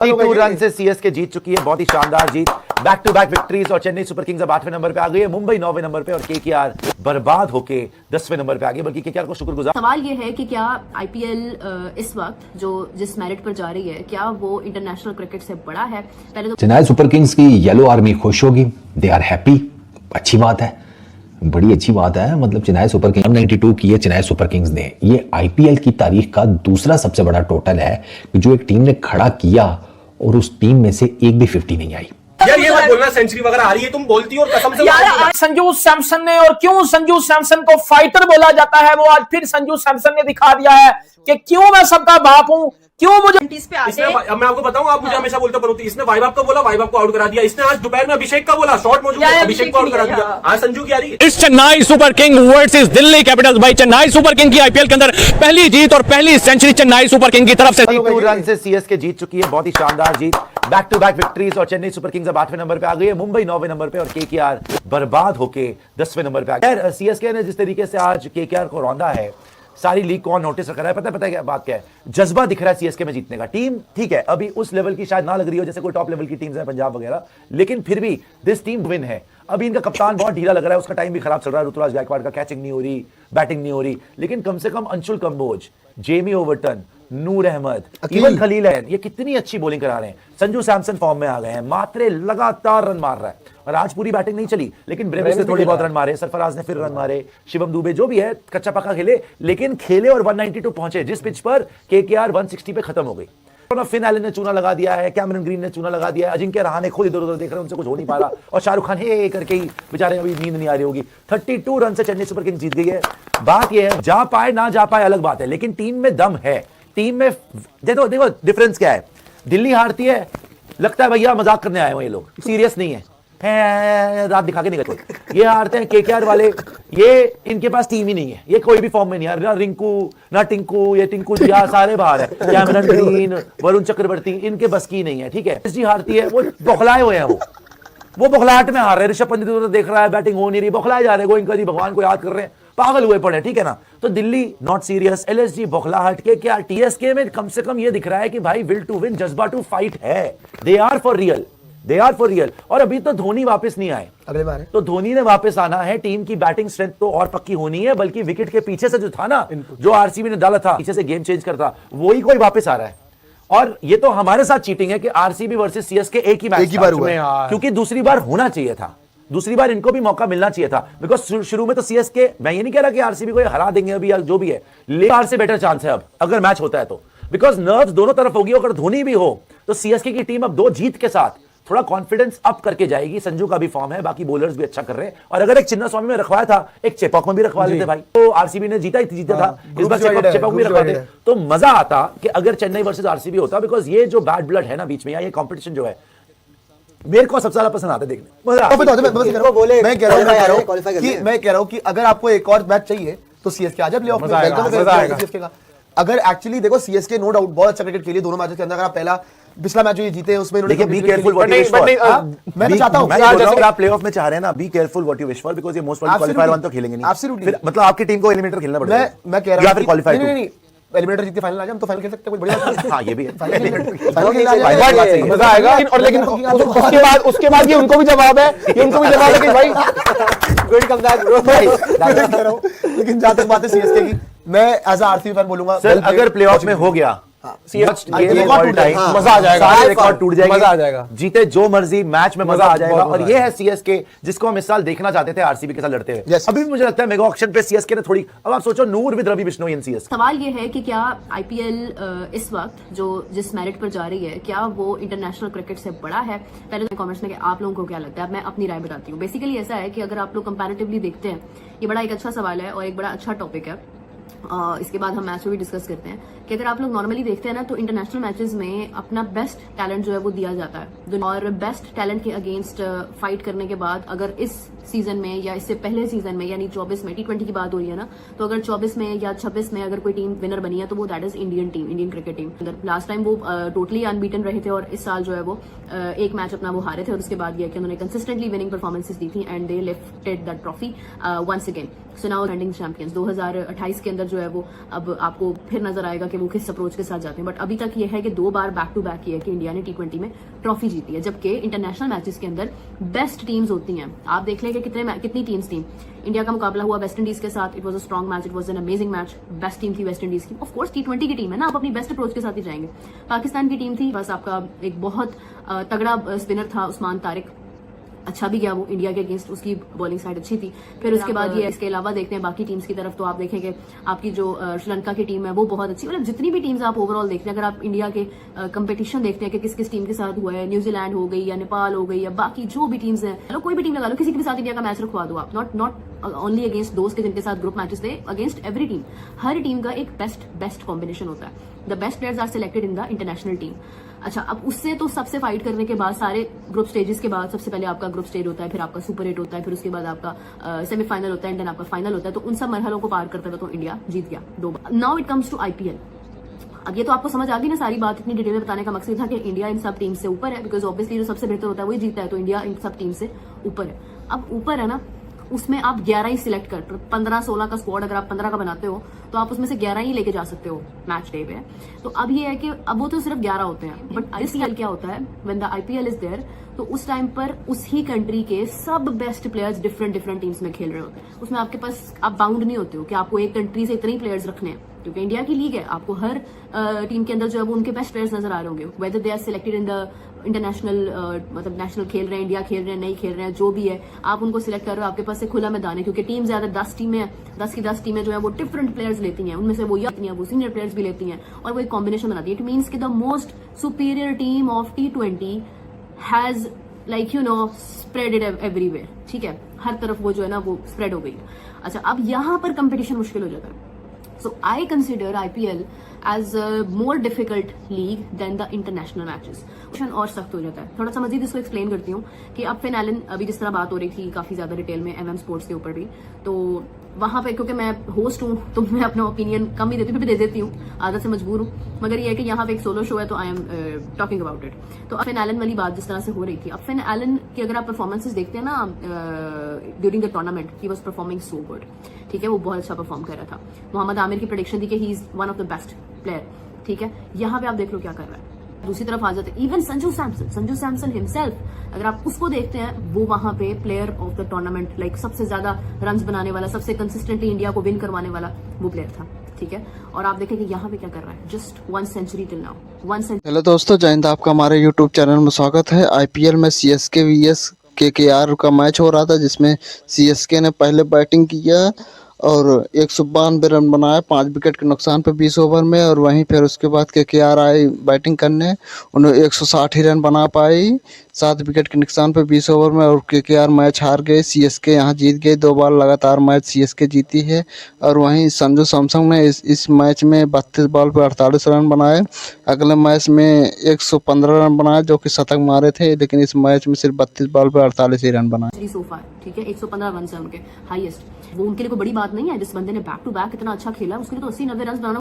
2 run से CSK जीत चुकी है, बहुत ही शानदार जीत, बैक टू बैक विक्ट्रीज। और चेन्नई सुपर किंग्स अब 8वें नंबर पे आ गई है, मुंबई 9वें नंबर पे और केकेआर बर्बाद होके 10वें नंबर पे आ गई। बल्कि केकेआर को शुक्रगुजार। सवाल ये है कि क्या आईपीएल इस वक्त जो जिस मेरिट पर जा रही है, क्या वो इंटरनेशनल क्रिकेट से बड़ा है? पहले तो चेन्नई सुपर किंग्स की येलो आर्मी खुश होगी, दे आर हैप्पी, अच्छी बात है, बड़ी अच्छी बात है। मतलब चेन्नई सुपर किंग्स 92 की है चेन्नई सुपर किंग्स ने, ये आईपीएल की तारीख का दूसरा सबसे बड़ा टोटल है कि जो एक टीम ने खड़ा किया और उस टीम में से एक भी 50 नहीं आई। यार ये मत बोलना सेंचुरी वगैरह आ रही है, तुम बोलती हो और कसम से यार संजू सैमसन ने, और क्यों संजू सैमसन को फाइटर बोला जाता है, वो आज फिर संजू सैमसन ने दिखा दिया है कि क्यों मैं सबका बाप हूं, क्यों मुझे इसने, अब मैं आपको बताऊं, आप मुझे हमेशा बोलते हो इसने वाइबाब का बोला, वाइबाब को आउट करा दिया। इसने आज दोपहर में अभिषेक का बोला, शॉट मौजूद है, अभिषेक को आउट करा दिया। आज संजू की आ रही है। इस Chennai super king versus Delhi Capitals. भाई चेन्नई सुपर किंग की आईपीएल के अंदर पहली जीत और पहली सेंचुरी चेन्नई सुपर किंग की तरफ से। 2 रन से सीएसके जीत चुकी है, बहुत ही शानदार जीत, बैक टू बैक विक्ट्रीज। और चेन्नई सुपर किंग्स अब 8वें नंबर पे आ गई है, मुंबई 9वें नंबर पे और केकेआर बर्बाद होके 10वें नंबर पे आ गया। सीएसके ने जिस तरीके से आज केकेआर को रौंदा है, सारी लीग को नोटिस कर रहा है। पता है क्या बात क्या है, जज्बा दिख रहा है सीएसके में जीतने का। टीम ठीक है, अभी उस लेवल की शायद ना लग रही हो जैसे कोई टॉप लेवल की टीम्स है पंजाब वगैरह, लेकिन फिर भी दिस टीम विन है। अभी इनका कप्तान बहुत ढीला लग रहा है, उसका टाइम भी खराब चल रहा है। ऋतुराज गायकवाड़ का कैचिंग नहीं हो रही, बैटिंग नहीं हो रही, लेकिन कम से कम अंशुल कंबोज, जेमी ओवरटन, नूर अहमद, इवन खलील है, ये कितनी अच्छी बॉलिंग करा रहे हैं। संजू सैमसन फॉर्म में आ गए हैं, मात्रे लगातार रन मार रहा है। और आज पूरी बैटिंग नहीं चली, लेकिन ब्रेविस ने थोड़ी बहुत रन मारे, सरफराज ने फिर रन मारे, शिवम दुबे जो भी है कच्चा पक्का खेले, लेकिन खेले और 192 पहुंचे, जिस पिच पर केकेआर 160 पे खत्म हो गई। फिन एलन ने चूना लगा दिया है, कैमरन ग्रीन ने चूना लगा दिया है, अजिंक्य रहाणे खुद इधर उधर देख रहे हैं, उनसे कुछ हो नहीं पा रहा, और शाहरुख खान हे करके ही बेचारे अभी नींद नहीं आ रही होगी। 32 रन से चेन्नई सुपर किंग्स जीत गई है। बात यह है, जा पाए ना जा पाए अलग बात है, लेकिन टीम में दम है। टीम में देखो डिफरेंस क्या है, दिल्ली हारती है, लगता है भैया मजाक करने आए हो ये लोग, सीरियस नहीं है, रात दिखा के निकल। ये हारते हैं केकेआर वाले, ये इनके पास टीम ही नहीं है, ये कोई भी फॉर्म में नहीं है, ना रिंकू ना टिंकू, ये टिंकू जिया सारे बाहर है, कैमरन ग्रीन, वरुण चक्रवर्ती, इनके बस की नहीं है। ठीक है, एसजी हारती है, वो बौखलाए हुए हैं, वो बौखलाहट में हार रहे हैं। ऋषभ पंत तो देख रहा है बैटिंग हो नहीं रही, बौखलाए जा रहे हैं, गोइंका जी भगवान को याद कर रहे हैं, पागल हुए पड़े। ठीक है ना, तो दिल्ली नॉट सीरियस, एलएसजी बौखलाहट के क्या, टीएसके में कम से कम ये दिख रहा है कि भाई विल टू विन, जज्बा टू फाइट है, they are for real, they are for real. और अभी तो धोनी वापस नहीं आए, अगले बार तो धोनी ने वापस आना है। टीम की बैटिंग स्ट्रेंथ तो और पक्की होनी है, बल्कि विकेट के पीछे से जो था ना, जो आरसीबी ने डाला था, पीछे से गेम चेंज करता, वही कोई वापस आ रहा है। और ये तो हमारे साथ चीटिंग है कि आरसीबी वर्सेस सीएसके एक ही मैच था, क्योंकि दूसरी बार होना चाहिए था, दूसरी बार इनको भी मौका मिलना चाहिए था। बिकॉज शुरू में तो सीएसके, मैं ये नहीं कह रहा कि आरसीबी को हरा देंगे अभी या जो भी है, लेकिन से बेटर चांस है अब अगर मैच होता है तो, बिकॉज नर्व्स दोनों तरफ होगी। अगर धोनी भी हो तो सीएसके की टीम अब 2 जीत के साथ थोड़ा कॉन्फिडेंस अप करके जाएगी। संजू का भी फॉर्म है, बाकी बॉलर्स भी अच्छा कर रहे हैं, और अगर एक चिन्ना स्वामी में रखवाया था, एक चेपॉक में भी रखवा लेते भाई, तो आरसीबी ने जीता था, इस बार चेपॉक भी रखवा दे तो मजा आता कि अगर चेन्नई वर्सेस आरसीबी होता। बिकॉज ये जो बैड ब्लड है ना बीच में, या ये कॉम्पिटिशन जो है, मेरे को सबसे ज्यादा पसंद आता है देखने। मैं कह रहा हूं कि अगर आपको एक और मैच चाहिए तो सीएसके आ जाए प्लेऑफ में, सीएसके का। अगर एक्चुअली देखो सीएसके नो डाउट बहुत अच्छा क्रिकेट खेली दोनों मैचेस के अंदर। अगर आप पहला पिछला मैच जो ये जीते हैं उसमें देखिए, be careful what you wish for. मैं तो चाहता हूं अगर आप प्लेऑफ में चाह रहे हैं ना, be careful what you wish for, because ये मोस्ट क्वालिफायर वन तो खेलेंगे नहीं। फिर मतलब आपकी टीम को एलिमिनेटर खेलना पड़ेगा। मैं कह रहा हूं या फिर क्वालीफायर नहीं, एलिमिनेटर जीत के फाइनल आ जाए, हम तो फाइनल खेल सकते हैं, कोई बढ़िया बात है। हां ये भी है, फाइनल मजा आएगा। और लेकिन उसके बाद ये उनको भी जवाब है, ये उनको भी जवाब है कि भाई गुड कमबैक ब्रो भाई। लेकिन जहां तक बात है सीएसके की, मैं एज अ आरसीबी फैन बोलूंगा, सर अगर प्लेऑफ में हो गया मजा आ जाएगा, रिकॉर्ड टूट जाएगा, मजा आ जाएगा, जीते जो मर्जी मैच में मजा आ जाएगा। और ये है सीएसके जिसको हम इस साल देखना चाहते थे आरसीबी के साथ लड़ते हुए। अभी भी मुझे लगता है मेगा ऑक्शन पे सीएसके ने थोड़ी, अब आप सोचो Noor with Ravi Bishnoi in CSK. सवाल ये है कि क्या आईपीएल इस वक्त जो जिस मेरिट पर जा रही है, क्या वो इंटरनेशनल क्रिकेट से बड़ा है? पहले तो कमेंट्स में कि आप लोगों को क्या लगता है, मैं अपनी राय बताती हूँ। बेसिकली ऐसा है कि अगर आप लोग कंपैरेटिवली देखते हैं, ये बड़ा एक अच्छा सवाल है और एक बड़ा अच्छा टॉपिक है। इसके बाद हम मैच में भी डिस्कस करते हैं कि अगर आप लोग नॉर्मली देखते हैं ना, तो इंटरनेशनल मैचेस में अपना बेस्ट टैलेंट जो है वो दिया जाता है, और बेस्ट टैलेंट के अगेंस्ट फाइट करने के बाद अगर इस सीजन में या इससे पहले सीजन में यानी 24 में, T20 की बात हो रही है ना, तो अगर 24 में या 26 में अगर कोई टीम विनर बनी है तो वो that is Indian team, Indian cricket team. Last time वो टोटली अनबीटन रहे थे और इस साल जो है वो एक मैच अपना वो हारे थे, और उसके बाद ये कि उन्होंने कंसिस्टेंटली विनिंग परफॉर्मेंसेस दी थी and they lifted that trophy once again. So now running champions 2028 के अंदर जो है वो अब आपको फिर नजर आएगा कि वो किस अप्रोच के साथ जाते हैं। बट अभी तक ये है कि 2 बार बैक टू बैक ये है कि इंडिया ने T20 में ट्रॉफी जीती है, जबकि इंटरनेशनल मैचेस के अंदर बेस्ट टीम्स होती हैं। आप देख लें कि कितनी टीम्स थी। इंडिया का मुकाबला हुआ वेस्ट इंडीज के साथ, it was a strong match, it was an amazing match, best team थी वेस्ट इंडीज की। ऑफ कोर्स T20 की टीम है ना, आप अपनी बेस्ट अप्रोच के साथ ही जाएंगे। पाकिस्तान की टीम थी, बस आपका एक बहुत तगड़ा स्पिनर था उस्मान तारिक, अच्छा भी गया वो इंडिया के अगेंस्ट, उसकी बॉलिंग साइड अच्छी थी। फिर उसके बाद ये इसके अलावा देखते हैं बाकी टीम्स की तरफ, तो आप देखेंगे आपकी जो श्रीलंका की टीम है वो बहुत अच्छी, मतलब जितनी भी टीम्स आप ओवरऑल देखते हैं, अगर आप इंडिया के कंपटीशन देखते हैं कि किस किस टीम के साथ हुआ है, न्यूजीलैंड हो गई या नेपाल हो गई या बाकी जो भी टीम्स हैं, चलो कोई भी टीम लगा लो, किसी के भी साथ इंडिया का मैच रखवा दो आप, नॉट ओनली अगेंस्ट दोस्त के जिनके साथ ग्रुप मैचेस थे, अगेंस्ट एवरी टीम। हर टीम का एक बेस्ट कॉम्बिनेशन होता है। The best players are selected in the international team. अच्छा, अब उससे तो सबसे फाइट करने के बाद सारे ग्रुप स्टेजेस के बाद सबसे पहले आपका ग्रुप स्टेज होता है, फिर आपका सुपर 8 होता है, फिर उसके बाद आपका सेमीफाइनल होता है, देन आपका फाइनल होता है। तो उन सब मरहलों को पार करते हुए तो इंडिया जीत गया 2 बार। Now it comes to IPL। अब ये तो आपको समझ आ गई ना सारी बात, इतनी डिटेल में बताने का मकसद था कि इंडिया इन सब टीम से ऊपर है, बिकॉज ऑब्वियसली जो सबसे बेहतर होता है वही जीतता है, तो इंडिया इन सब टीम से ऊपर है। अब ऊपर है ना, उसमें आप 11 ही सिलेक्ट कर, 15-16 का स्क्वाड अगर आप 15 का बनाते हो तो आप उसमें से 11 ही लेके जा सकते हो मैच डे पे। तो अब ये है कि अब वो तो सिर्फ 11 होते हैं, बट IPL क्या होता है, when the IPL is there, तो उस टाइम पर उस ही कंट्री के सब बेस्ट प्लेयर्स डिफरेंट टीम्स में खेल रहे होते हैं। उसमें आपके पास आप बाउंड नहीं होते हो कि आपको एक कंट्री से इतने ही प्लेयर्स रखने हैं, क्योंकि इंडिया की लीग है, आपको हर टीम के अंदर जो है वो उनके बेस्ट प्लेयर्स नजर आ रहे होंगे, whether they are selected in the international, मतलब नेशनल खेल रहे हैं, इंडिया खेल रहे हैं, नहीं खेल रहे हैं, जो भी है आप उनको सिलेक्ट कर रहे हो, आपके पास से खुला मैदान है, क्योंकि टीम ज्यादा 10 टीमें हैं, 10 की 10 टीमें जो है वो डिफरेंट प्लेयर्स लेती हैं, उनमें से वो वो सीनियर प्लेयर्स भी लेती हैं और वो एक कॉम्बिनेशन बनाती है। इट मीन्स कि the most superior team of T20 has like spread it everywhere, ठीक है, हर तरफ वो जो है ना वो स्प्रेड हो गई। अच्छा, अब यहाँ पर कंपटीशन मुश्किल हो जाता है। So I consider IPL as a more difficult league than the international matches. और सख्त हो जाता है थोड़ा सा। मजीद इसको एक्सप्लेन करती हूँ कि अब फिन एलन, अभी जिस तरह बात हो रही थी काफी ज्यादा डिटेल में MM स्पोर्ट्स के ऊपर भी, तो वहां पे क्योंकि मैं होस्ट हूँ तो मैं अपना ओपिनियन कम ही देती हूँ, फिर भी दे देती हूँ, आदत से मजबूर हूँ, मगर ये है कि यहाँ पे एक सोलो शो है तो I am talking about it. तो अब फिन एलन वाली बात जिस तरह से हो रही थी, अब फिन एलन की अगर आप परफॉर्मेंसेज देखते हैं ना during the tournament, he was performing so good, ठीक है, वो बहुत अच्छा परफॉर्म कर रहा था। मोहम्मद आमिर की प्रेडिक्शन थी कि he is one of the best player, ठीक है, यहाँ पे आप देख लो क्या कर रहा है। दूसरी तरफ आ जाते हैं इवन संजू सैमसन हिमसेल्फ, अगर आप उसको देखते हैं, वो वहां पे player of the tournament, like सबसे ज्यादा रन्स बनाने वाला, सबसे कंसिस्टेंटली इंडिया को विन करवाने वाला वो प्लेयर था, ठीक है। और आप देखें कि यहाँ पे क्या कर रहा है, just 1 century till now, 1 century. Hello दोस्तों, जय हिंद, आपका हमारे YouTube चैनल में स्वागत है। IPL में CSK vs KKR का मैच हो रहा था, जिसमें CSK ने पहले बैटिंग किया और 192 रन बनाए 5 विकेट के नुकसान पे 20 ओवर में, और वहीं फिर उसके बाद KKR आई बैटिंग करने, उन्होंने 160 ही रन बना पाई 7 विकेट के नुकसान पे 20 ओवर में, और KKR मैच हार गए। CSK यहाँ जीत गए, 2 बार लगातार मैच CSK जीती है। और वहीं संजू सैमसन ने इस मैच में 32 बॉल पे 48 रन बनाए। अगले मैच में 115 रन बनाए जो कि शतक मारे थे, लेकिन इस मैच में सिर्फ 32 बॉल पे 48 ही रन बनाए। सो फार, ठीक है, 115 रन है उनके हाईएस्ट, वो उनके लिए कोई बड़ी बात नहीं है। जिस बंदे ने बैक टू बैक इतना अच्छा खेला उसके लिए तो 80-90 रन बनाना